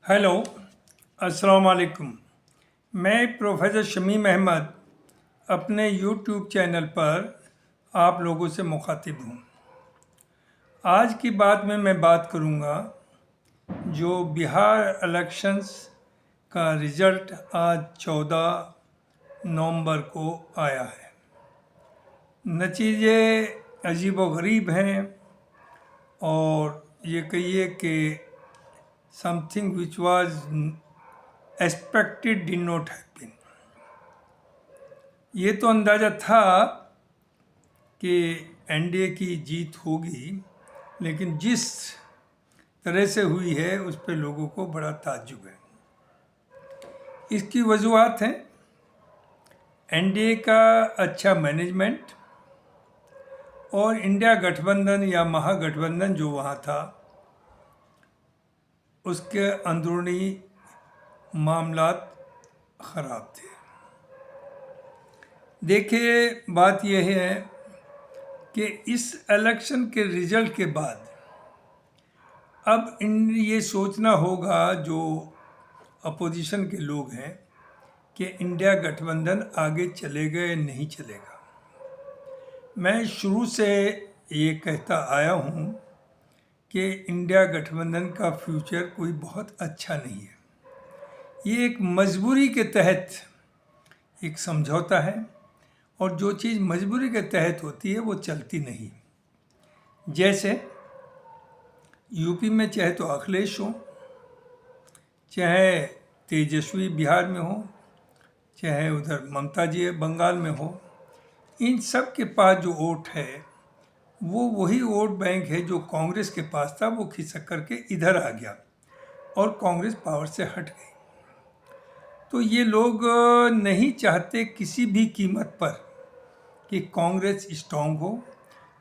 Hello, अस्सलाम वालेकुम। मैं प्रोफेसर शमीम अहमद अपने यूट्यूब चैनल पर आप लोगों से मुखातिब हूँ। आज की बात में मैं बात करूँगा जो बिहार इलेक्शंस का रिज़ल्ट आज 14 नवंबर को आया है। नतीजे अजीबोगरीब हैं और ये कहिए कि something which was expected did not happen. ये तो अंदाज़ा था कि एनडीए की जीत होगी, लेकिन जिस तरह से हुई है उस पर लोगों को बड़ा ताज्जुब है। इसकी वजूहत हैं एनडीए का अच्छा मैनेजमेंट और इंडिया गठबंधन या महागठबंधन जो वहाँ था उसके अंदरूनी मामलात ख़राब थे। देखिए, बात यह है कि इस इलेक्शन के रिजल्ट के बाद अब ये सोचना होगा जो अपोजिशन के लोग हैं कि इंडिया गठबंधन आगे चलेगा या नहीं चलेगा। मैं शुरू से ये कहता आया हूँ कि इंडिया गठबंधन का फ्यूचर कोई बहुत अच्छा नहीं है। ये एक मजबूरी के तहत एक समझौता है और जो चीज़ मजबूरी के तहत होती है वो चलती नहीं। जैसे यूपी में चाहे तो अखिलेश हो, चाहे तेजस्वी बिहार में हो, चाहे उधर ममता जी बंगाल में हो, इन सब के पास जो वोट है वो वही वोट बैंक है जो कांग्रेस के पास था, वो खिसक करके इधर आ गया और कांग्रेस पावर से हट गई। तो ये लोग नहीं चाहते किसी भी कीमत पर कि कांग्रेस स्ट्रांग हो,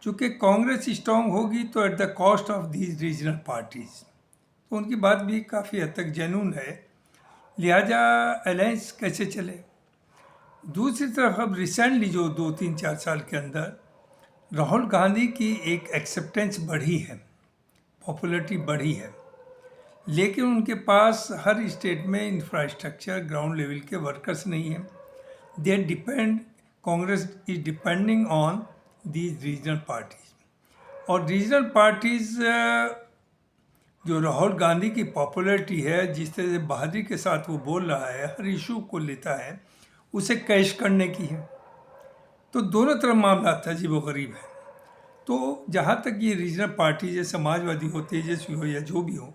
चूँकि कांग्रेस स्ट्रांग होगी तो at the cost of these regional parties. तो उनकी बात भी काफ़ी हद तक जेन्युइन है, लिहाजा अलायंस कैसे चले। दूसरी तरफ अब रिसेंटली जो 2-3-4 साल के अंदर राहुल गांधी की एक एक्सेप्टेंस बढ़ी है, पॉपुलरिटी बढ़ी है, लेकिन उनके पास हर स्टेट में इंफ्रास्ट्रक्चर ग्राउंड लेवल के वर्कर्स नहीं हैं। They depend, Congress is depending on these regional parties. और रीजनल पार्टीज जो राहुल गांधी की पॉपुलरिटी है, जिस तरह से बहादुरी के साथ वो बोल रहा है, हर इशू को लेता है, उसे कैश करने की है। तो दोनों तरफ मामला अजीब व गरीब है। तो जहाँ तक ये रीजनल पार्टी जैसे समाजवादी हो, तेजस्वी हो या जो भी हो,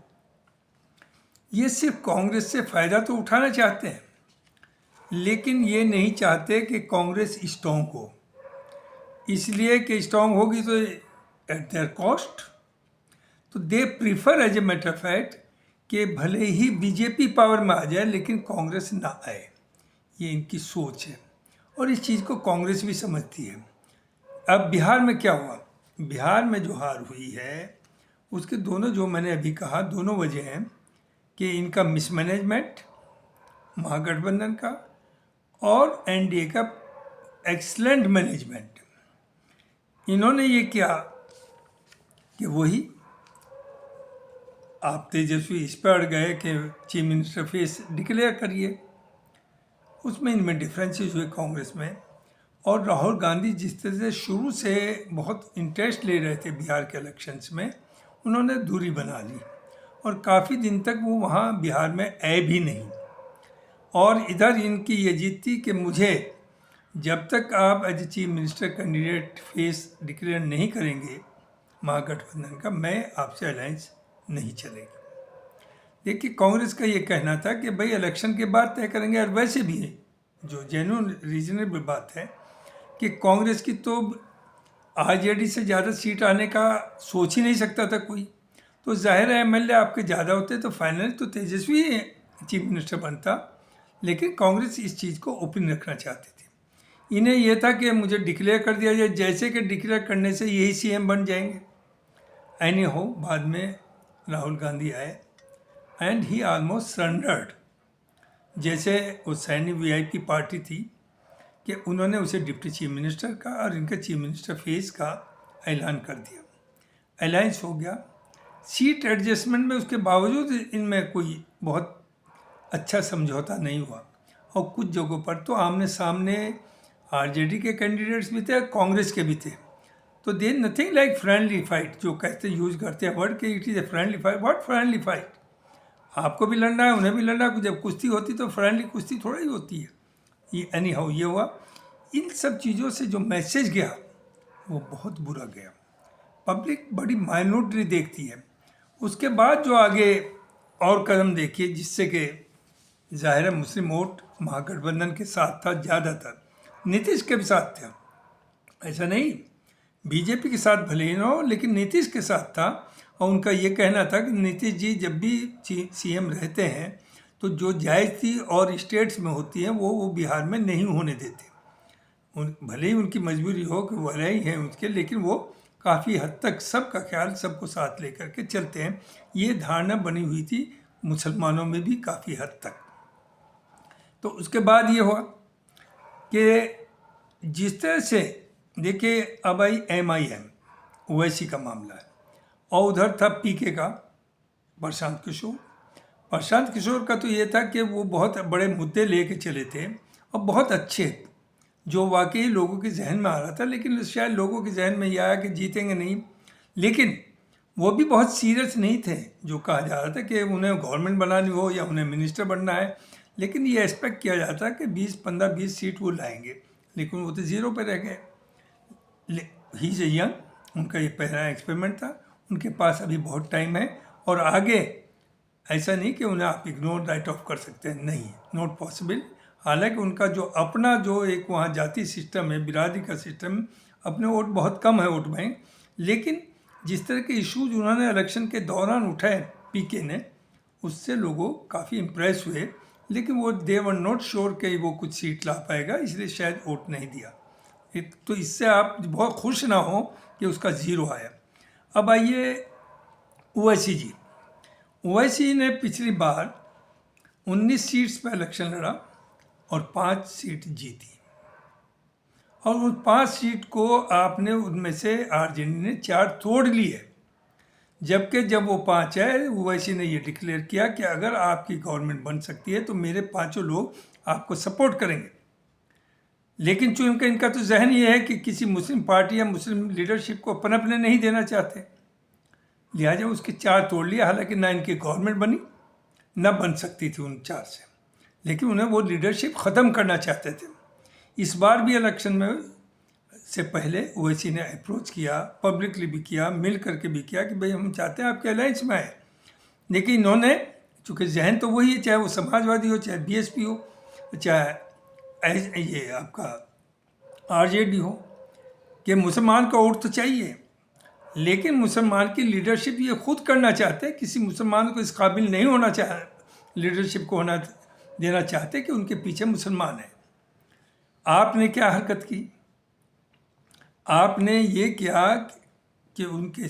ये सिर्फ कांग्रेस से फ़ायदा तो उठाना चाहते हैं, लेकिन ये नहीं चाहते कि कांग्रेस स्ट्रॉन्ग हो, इसलिए कि स्ट्रॉन्ग होगी तो एट देयर कॉस्ट। तो they prefer as a matter of fact कि भले ही बीजेपी पावर में आ जाए लेकिन कांग्रेस ना आए। ये इनकी सोच है और इस चीज़ को कांग्रेस भी समझती है। अब बिहार में क्या हुआ? बिहार में जो हार हुई है उसके दोनों, जो मैंने अभी कहा, दोनों वजह हैं कि इनका मिसमैनेजमेंट महागठबंधन का और एनडीए का एक्सलेंट मैनेजमेंट। इन्होंने ये किया कि वही आप तेजस्वी इस पर अड़ गए कि चीफ मिनिस्टर फेस डिक्लेयर करिए, उसमें इनमें डिफरेंसेस हुए कांग्रेस में। और राहुल गांधी जिस तरह से शुरू से बहुत इंटरेस्ट ले रहे थे बिहार के इलेक्शंस में, उन्होंने दूरी बना ली और काफ़ी दिन तक वो वहाँ बिहार में आए भी नहीं। और इधर इनकी ये जीत थी कि मुझे जब तक आप as a chief minister candidate face declare नहीं करेंगे महागठबंधन का, मैं आपसे अलायंस नहीं चलेगी। देखिए, कांग्रेस का ये कहना था कि भाई इलेक्शन के बाद तय करेंगे, और वैसे भी है जो जेन्युइन रीजनेबल बात है कि कांग्रेस की तो आरजेडी से ज़्यादा सीट आने का सोच ही नहीं सकता था कोई। तो जाहिर है एमएलए आपके ज़्यादा होते तो फाइनली तो तेजस्वी चीफ मिनिस्टर बनता, लेकिन कांग्रेस इस चीज़ को ओपन रखना चाहती थी। इन्हें यह था कि मुझे डिक्लेयर कर दिया जाए, जैसे कि डिक्लेयर करने से यही सीएम बन जाएंगे। एनी हो, बाद में राहुल गांधी आए एंड ही ऑलमोस्ट सरेंडर्ड। जैसे वो सैनी वीआईपी पार्टी थी कि उन्होंने उसे डिप्टी चीफ मिनिस्टर का और इनका चीफ मिनिस्टर फेस का ऐलान कर दिया। अलायंस हो गया। सीट एडजस्टमेंट में उसके बावजूद इनमें कोई बहुत अच्छा समझौता नहीं हुआ, और कुछ जगहों पर तो आमने सामने आरजेडी के कैंडिडेट्स भी थे, कांग्रेस के भी थे, तो दे नथिंग लाइक फ्रेंडली फाइट, जो कहते यूज करते हैं वर्ड के it is a friendly fight. What friendly fight? आपको भी लड़ना है, उन्हें भी लड़ना है, जब कुश्ती होती तो फ्रेंडली कुश्ती थोड़ा ही होती है। ये एनी हाउ ये हुआ। इन सब चीज़ों से जो मैसेज गया वो बहुत बुरा गया, पब्लिक बड़ी माइनॉरिटी देखती है। उसके बाद जो आगे और कदम देखिए, जिससे कि जाहिर है मुस्लिम वोट महागठबंधन के साथ था, ज़्यादातर नीतीश के भी साथ था, ऐसा नहीं बीजेपी के साथ भले ही ना हो, लेकिन नीतीश के साथ था। और उनका ये कहना था कि नीतीश जी जब भी सीएम रहते हैं तो जो जायज़ी और स्टेट्स में होती हैं वो बिहार में नहीं होने देते। भले ही उनकी मजबूरी हो कि वो रहे ही हैं उसके, लेकिन वो काफ़ी हद तक सबका ख्याल सबको साथ लेकर के चलते हैं। ये धारणा बनी हुई थी मुसलमानों में भी काफ़ी हद तक। तो उसके बाद ये हुआ कि जिस तरह से देखिए, अब आई MIM ओवैसी का मामला है, और उधर था PK का प्रशांत किशोर। प्रशांत किशोर का तो ये था कि वो बहुत बड़े मुद्दे लेके चले थे और बहुत अच्छे, जो वाकई लोगों के जहन में आ रहा था, लेकिन शायद लोगों के जहन में ये आया कि जीतेंगे नहीं। लेकिन वो भी बहुत सीरियस नहीं थे, जो कहा जा रहा था कि उन्हें गवर्नमेंट बनानी हो या उन्हें मिनिस्टर बनना है, लेकिन ये एक्सपेक्ट किया जाता कि 20-15-20 सीट वो लाएंगे, लेकिन वो तो ज़ीरो पे रह गए। ही इज़ यंग, उनका ये पहला एक्सपेरिमेंट था, उनके पास अभी बहुत टाइम है, और आगे ऐसा नहीं कि उन्हें आप इग्नोर राइट ऑफ कर सकते हैं, नहीं, नॉट पॉसिबल। हालांकि उनका जो अपना जो एक वहाँ जाति सिस्टम है, बिरादरी का सिस्टम, अपने वोट बहुत कम है वोट बैंक, लेकिन जिस तरह के इश्यूज उन्होंने इलेक्शन के दौरान उठाए PK ने, उससे लोगों काफ़ी इम्प्रेस हुए, लेकिन वो दे वर नॉट श्योर कि वो कुछ सीट ला पाएगा, इसलिए शायद वोट नहीं दिया। तो इससे आप बहुत खुश ना हो कि उसका ज़ीरो आया। अब आइए ओवैसी जी। ओवैसी ने पिछली बार 19 सीट्स पर इलेक्शन लड़ा और 5 सीट जीती, और उन 5 सीट को आपने उनमें से RJD ने 4 तोड़ ली है। जबकि जब वो 5 है, ओवैसी ने ये डिक्लेयर किया कि अगर आपकी गवर्नमेंट बन सकती है तो मेरे 5 लोग आपको सपोर्ट करेंगे। लेकिन चूंकि इनका तो जहन ये है कि किसी मुस्लिम पार्टी या मुस्लिम लीडरशिप को पनपने नहीं देना चाहते, लिहाजा उसके 4 तोड़ लिया। हालांकि ना इनकी गवर्नमेंट बनी, ना बन सकती थी उन 4 से, लेकिन उन्हें वो लीडरशिप ख़त्म करना चाहते थे। इस बार भी इलेक्शन में से पहले ओवैसी ने अप्रोच किया, पब्लिकली भी किया, मिल करके भी किया कि भाई हम चाहते हैं आपके अलायंस में आए, लेकिन इन्होंने, चूँकि जहन तो वही है, चाहे वो समाजवादी हो, चाहे BSP हो, चाहे ये आपका RJD हो, कि मुसलमान का वोट तो चाहिए, लेकिन मुसलमान की लीडरशिप ये खुद करना चाहते हैं। किसी मुसलमान को इस काबिल नहीं होना चाह लीडरशिप को होना देना चाहते कि उनके पीछे मुसलमान है। आपने क्या हरकत की? आपने ये किया कि उनके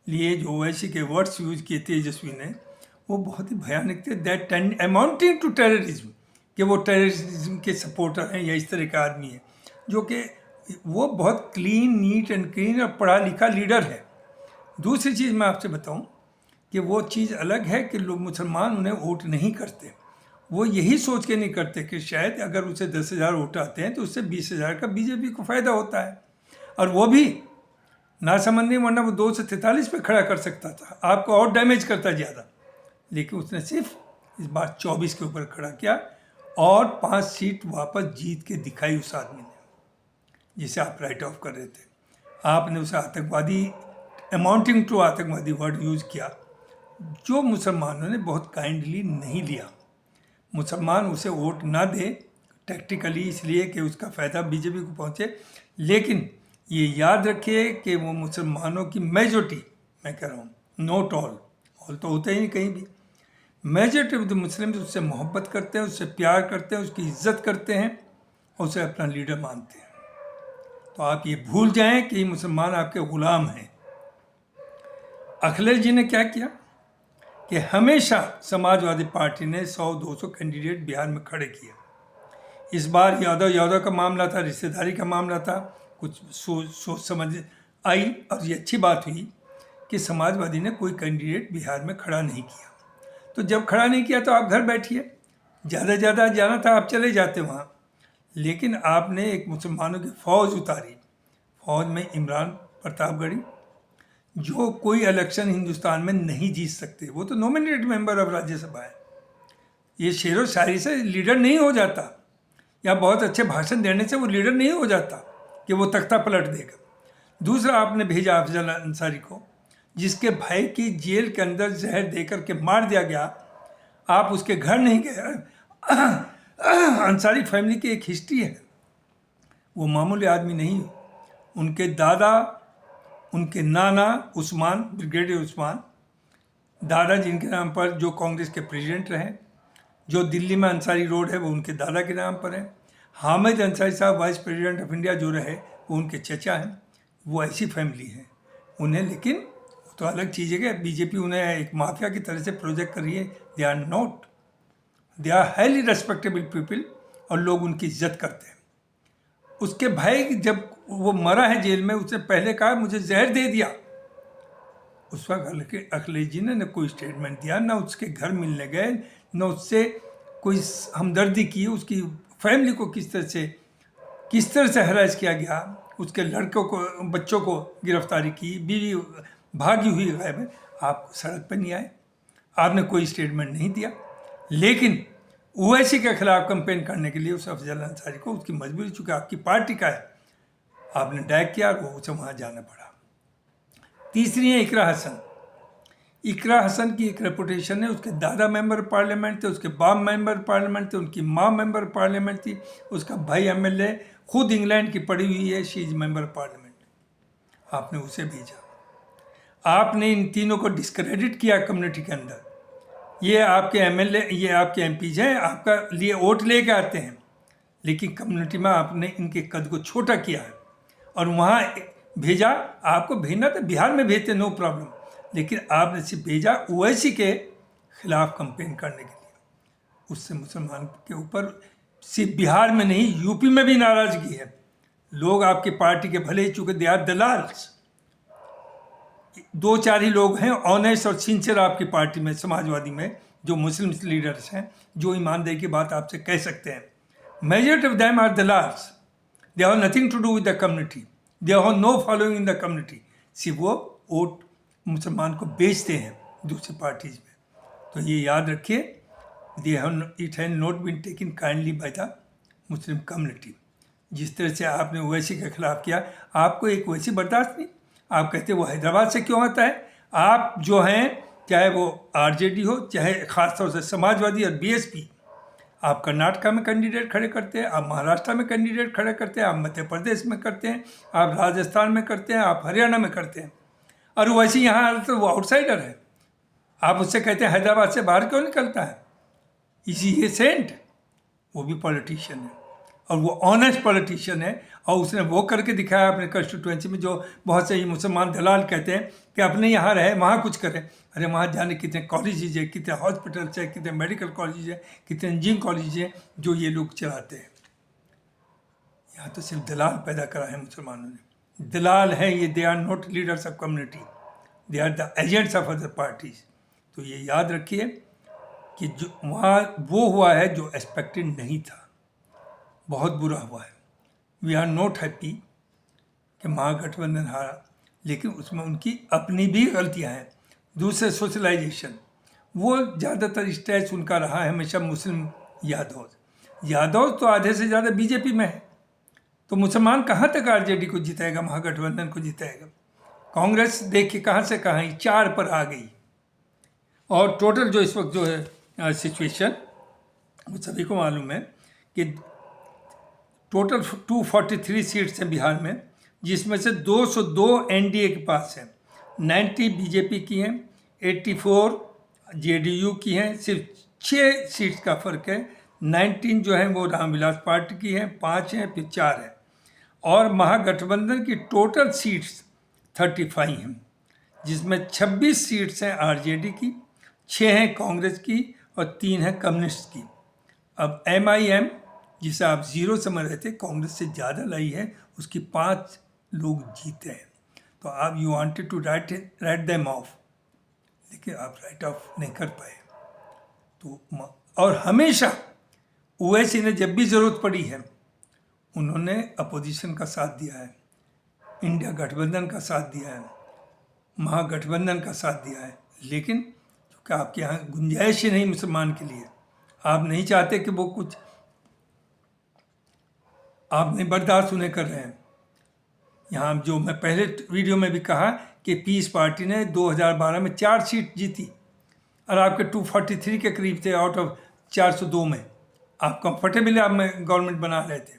लिए जो ओवैसी के वर्ड्स यूज किए तेजस्वी ने, वो बहुत ही भयानक थे, दैट अमाउंटिंग टू टेररिज्म, कि वो टेररिज्म के सपोर्टर हैं या इस तरह का आदमी है, जो कि वो बहुत क्लीन, नीट एंड क्लीन और पढ़ा लिखा लीडर है। दूसरी चीज़ मैं आपसे बताऊं कि वो चीज़ अलग है कि लोग मुसलमान उन्हें वोट नहीं करते। वो यही सोच के नहीं करते कि शायद अगर उसे 10,000 वोट आते हैं तो उससे 20,000 का बीजेपी को फ़ायदा होता है, और वो भी ना समझने, वरना वो 2 से 43 पे खड़ा कर सकता था, आपको और डैमेज करता ज़्यादा। लेकिन उसने सिर्फ इस बार 24 के ऊपर खड़ा किया और 5 सीट वापस जीत के दिखाई उस आदमी ने, जिसे आप राइट ऑफ कर रहे थे। आपने उसे आतंकवादी, अमाउंटिंग टू आतंकवादी वर्ड यूज़ किया, जो मुसलमानों ने बहुत काइंडली नहीं लिया। मुसलमान उसे वोट ना दे टैक्टिकली, इसलिए कि उसका फ़ायदा बीजेपी को पहुँचे, लेकिन ये याद रखिए कि वो मुसलमानों की मेजॉरिटी, मैं कह रहा हूँ नॉट ऑल तो होते ही नहीं कहीं भी, मेजॉरिटी ऑफ द मुस्लिम उससे मोहब्बत करते हैं, उससे प्यार करते हैं, उसकी इज्जत करते हैं और उसे अपना लीडर मानते हैं। तो आप ये भूल जाएं कि मुसलमान आपके ग़ुलाम हैं। अखिलेश जी ने क्या किया कि हमेशा समाजवादी पार्टी ने 100-200 कैंडिडेट बिहार में खड़े किए। इस बार यादव का मामला था, रिश्तेदारी का मामला था, कुछ सोच समझ आई, और ये अच्छी बात हुई कि समाजवादी ने कोई कैंडिडेट बिहार में खड़ा नहीं किया। तो जब खड़ा नहीं किया तो आप घर बैठिए, ज़्यादा से ज़्यादा जाना था आप चले जाते वहाँ, लेकिन आपने एक मुसलमानों की फ़ौज उतारी। फ़ौज में इमरान प्रतापगढ़ी, जो कोई इलेक्शन हिंदुस्तान में नहीं जीत सकते, वो तो नॉमिनेटेड मेंबर ऑफ राज्यसभा है। ये शेरो शायरी से लीडर नहीं हो जाता, या बहुत अच्छे भाषण देने से वो लीडर नहीं हो जाता कि वो तख्ता पलट देगा। दूसरा, आपने भेजा अफजल अंसारी को, जिसके भाई की जेल के अंदर जहर देकर के मार दिया गया, आप उसके घर नहीं गए। अंसारी फैमिली की एक हिस्ट्री है, वो मामूली आदमी नहीं। उनके दादा, उनके नाना उस्मान, ब्रिगेडियर उस्मान, दादा जिनके नाम पर जो कांग्रेस के प्रेसिडेंट रहे, जो दिल्ली में अंसारी रोड है वो उनके दादा के नाम पर है। हामिद अंसारी साहब वाइस प्रेसिडेंट ऑफ इंडिया जो रहे वो उनके चचा हैं। वो ऐसी फैमिली है उन्हें, लेकिन वो तो अलग चीज़ है कि बीजेपी उन्हें एक माफिया की तरह से प्रोजेक्ट कर रही है। They are not, they are highly respectable people, और लोग उनकी इज्जत करते हैं। उसके भाई जब वो मरा है जेल में, उसने पहले कहा मुझे जहर दे दिया। उस वक्त अखिलेश जी ने न कोई स्टेटमेंट दिया, ना उसके घर मिलने गए, न उससे कोई हमदर्दी की। उसकी फैमिली को किस तरह से हरास किया गया, उसके लड़कों को, बच्चों को गिरफ्तारी की, बीवी भागी हुई गायब है। आप सड़क पर नहीं आए, आपने कोई स्टेटमेंट नहीं दिया। लेकिन ओवैसी के खिलाफ कंपेन करने के लिए उस अफजल अंसारी को उसकी मजबूरी, चूँकि आपकी पार्टी का है, आपने डैग किया और वो उसे वहाँ जाना पड़ा। तीसरी है इकरा हसन। इकरा हसन की एक रेपुटेशन है, उसके दादा मेंबर पार्लियामेंट थे, उसके बाप मेंबर पार्लियामेंट थे, उनकी माँ मेंबर पार्लियामेंट थी, उसका भाई एमएलए, खुद इंग्लैंड की पढ़ी हुई है, शी इज मेंबर पार्लियामेंट। आपने उसे भेजा। आपने इन तीनों को डिस्क्रेडिट किया कम्युनिटी के अंदर। ये आपके एमएलए, ये आपके एमपीज हैं, आपका लिए वोट लेके आते हैं, लेकिन कम्युनिटी में आपने इनके कद को छोटा किया है और वहाँ भेजा। आपको भेजना तो बिहार में भेजते, नो प्रॉब्लम, लेकिन आपने सिर्फ भेजा ओवैसी के खिलाफ कंपेन करने के लिए। उससे मुसलमान के ऊपर सिर्फ बिहार में नहीं, यूपी में भी नाराजगी है। लोग आपकी पार्टी के भले ही, चूँकि दे आर दलाल्स, दो चार ही लोग हैं ऑनेस्ट और सिंसियर आपकी पार्टी में, समाजवादी में, जो मुस्लिम लीडर्स हैं, जो ईमानदारी की बात आपसे कह सकते हैं। Majority of them are dalals, they have nothing to do with the community, they have no following in the community. सिर्फ वो वोट मुसलमान को बेचते हैं दूसरी पार्टीज में। तो ये याद रखिए, it has not been taken kindly by the Muslim community. जिस तरह से आपने ओवैसी के खिलाफ किया, आपको एक ओवैसी बर्दाश्त नहीं। आप कहते वो हैदराबाद से क्यों आता है? आप जो हैं, चाहे वो आरजेडी हो, चाहे खासतौर से समाजवादी और बीएसपी, आप कर्नाटका में कैंडिडेट खड़े करते हैं, आप महाराष्ट्र में कैंडिडेट खड़े करते हैं, आप मध्य प्रदेश में करते हैं, आप राजस्थान में करते हैं, आप हरियाणा में करते हैं, और वैसे यहाँ आता तो वो आउटसाइडर है। आप उससे कहते हैं हैदराबाद से बाहर क्यों निकलता है? इसी ये सेंट, वो भी पॉलिटिशियन है और वो ऑनेस्ट पॉलिटिशियन है, और उसने वो करके दिखाया अपने कंस्टिट्यूएंसी में, जो बहुत से मुसलमान दलाल कहते हैं कि अपने यहाँ रहे वहाँ कुछ करें। अरे वहाँ जाने कितने कॉलेजेज है, कितने हॉस्पिटल्स है, कितने मेडिकल कॉलेज है, कितने इंजीनियरिंग कॉलेज है जो ये लोग चलाते हैं। यहाँ तो सिर्फ दलाल पैदा करा है मुसलमानों ने। दलाल हैं ये, they are not leaders of community, they are the agents of other parties. तो ये याद रखिए कि जो वहाँ वो हुआ है जो एक्सपेक्टेड नहीं था, बहुत बुरा हुआ है। वी आर नॉट हैप्पी कि महागठबंधन हारा, लेकिन उसमें उनकी अपनी भी गलतियां हैं। दूसरे, सोशलाइजेशन, वो ज़्यादातर स्टेज उनका रहा है हमेशा मुस्लिम यादव तो आधे से ज़्यादा बीजेपी में है। तो मुसलमान कहाँ तक आरजेडी को जिताएगा, महागठबंधन को जिताएगा? कांग्रेस देखिए कहाँ से कहाँ ही 4 पर आ गई। और टोटल जो इस वक्त जो है सिचुएशन, वो सभी को मालूम है कि टोटल 243 सीट्स हैं बिहार में, जिसमें से 202 एनडीए के पास है, 90 बीजेपी की हैं, 84 जेडीयू की हैं। सिर्फ 6 सीट्स का फ़र्क है। 19 जो है वो रामविलास पार्टी की हैं, 5 हैं, फिर 4 हैं। और महागठबंधन की टोटल सीट्स 35 हैं, जिसमें 26 सीट्स हैं आरजेडी की, 6 हैं कांग्रेस की और 3 हैं कम्युनिस्ट की। अब एमआईएम, जिसे आप 0 समझ रहे थे, कांग्रेस से ज़्यादा लाई है, उसकी 5 लोग जीते हैं। तो आप you wanted to write them off, लेकिन आप राइट ऑफ नहीं कर पाए। तो और हमेशा ओवैसी ने जब भी ज़रूरत पड़ी है उन्होंने अपोजिशन का साथ दिया है, इंडिया गठबंधन का साथ दिया है, महागठबंधन का साथ दिया है। लेकिन क्योंकि आपके यहाँ गुंजाइश ही नहीं मुसलमान के लिए, आप नहीं चाहते कि वो कुछ, आप नहीं बर्दाश्त उन्हें कर रहे हैं। यहाँ जो मैं पहले वीडियो में भी कहा कि पीस पार्टी ने 2012 में 4 सीट जीती और आपके 243 के करीब थे आउट ऑफ 402 में। आप कंफर्टेबल आप में गवर्नमेंट बना रहे थे,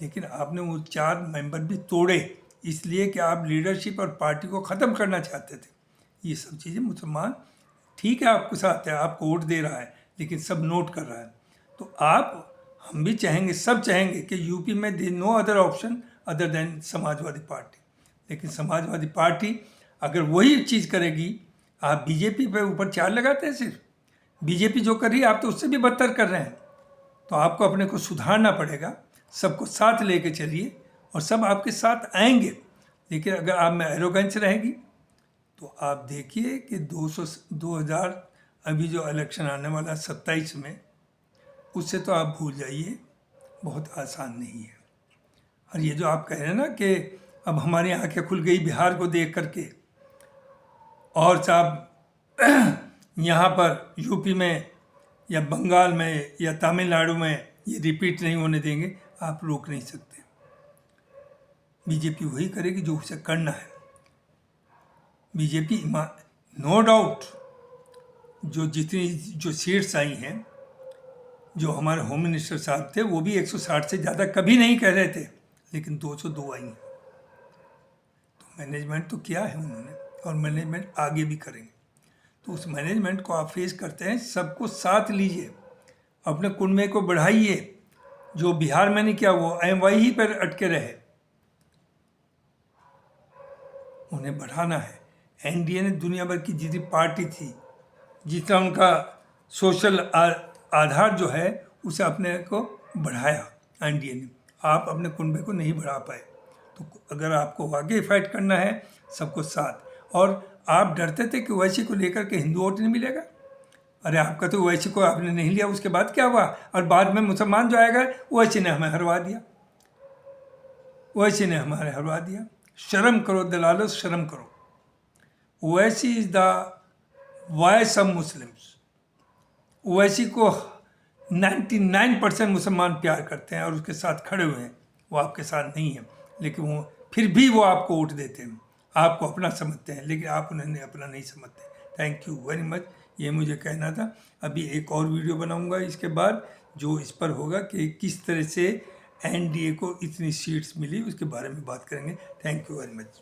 लेकिन आपने वो 4 मेंबर भी तोड़े इसलिए कि आप लीडरशिप और पार्टी को ख़त्म करना चाहते थे। ये सब चीज़ें मुसलमान ठीक है आपके साथ है, आपको वोट दे रहा है, लेकिन सब नोट कर रहा है। तो हम भी चाहेंगे, सब चाहेंगे कि यूपी में they know other option other than Samajwadi party. लेकिन समाजवादी पार्टी अगर वही चीज़ करेगी, आप बीजेपी पे ऊपर 4 लगाते हैं सिर्फ, बीजेपी जो कर रही है आप तो उससे भी बदतर कर रहे हैं। तो आपको अपने को सुधारना पड़ेगा, सबको साथ लेके चलिए और सब आपके साथ आएंगे। लेकिन अगर आप में एरोगेंस रहेगी तो आप देखिए कि 2000 अभी जो इलेक्शन आने वाला है 27 में, उससे तो आप भूल जाइए, बहुत आसान नहीं है। और ये जो आप कह रहे हैं ना कि अब हमारी आंखें खुल गई बिहार को देख करके, और साहब यहाँ पर यूपी में या बंगाल में या तमिलनाडु में ये रिपीट नहीं होने देंगे, आप रोक नहीं सकते। बीजेपी वही करेगी जो उसे करना है। बीजेपी नो डाउट जो सीट्स आई हैं, जो हमारे होम मिनिस्टर साहब थे वो भी 160 से ज़्यादा कभी नहीं कह रहे थे, लेकिन 202 आई हैं। तो मैनेजमेंट तो किया है उन्होंने और मैनेजमेंट आगे भी करेंगे। तो उस मैनेजमेंट को आप फेस करते हैं, सबको साथ लीजिए, अपने कुनबे को बढ़ाइए। जो बिहार में नहीं किया वो वहीं पर अटके रहे, उन्हें बढ़ाना है। एनडीए ने दुनिया भर की जितनी पार्टी थी, जितना उनका सोशल आधार जो है उसे अपने को बढ़ाया एनडीए ने। आप अपने कुनबे को नहीं बढ़ा पाए। तो अगर आपको वाकई फाइट करना है सबको साथ, और आप डरते थे कि ओवैसी को लेकर के हिंदू वोट नहीं मिलेगा। अरे आपका तो ओवैसी को आपने नहीं लिया, उसके बाद क्या हुआ? और बाद में मुसलमान जो आएगा ओवैसी ने हमें हरवा दिया, ओवैसी ने हमारे हरवा दिया। शर्म करो दलालो, शर्म करो। Owaisi is the voice of Muslims. Owaisi को 99% मुसलमान प्यार करते हैं और उसके साथ खड़े हुए हैं। वो आपके साथ नहीं है, लेकिन वो फिर भी वो आपको वोट देते हैं, आपको अपना समझते हैं, लेकिन आप उन्हें अपना नहीं समझते। थैंक यू वेरी मच, ये मुझे कहना था। अभी एक और वीडियो बनाऊंगा इसके बाद, जो इस पर होगा कि किस तरह से एनडीए को इतनी सीट्स मिली, उसके बारे में बात करेंगे। Thank you very much.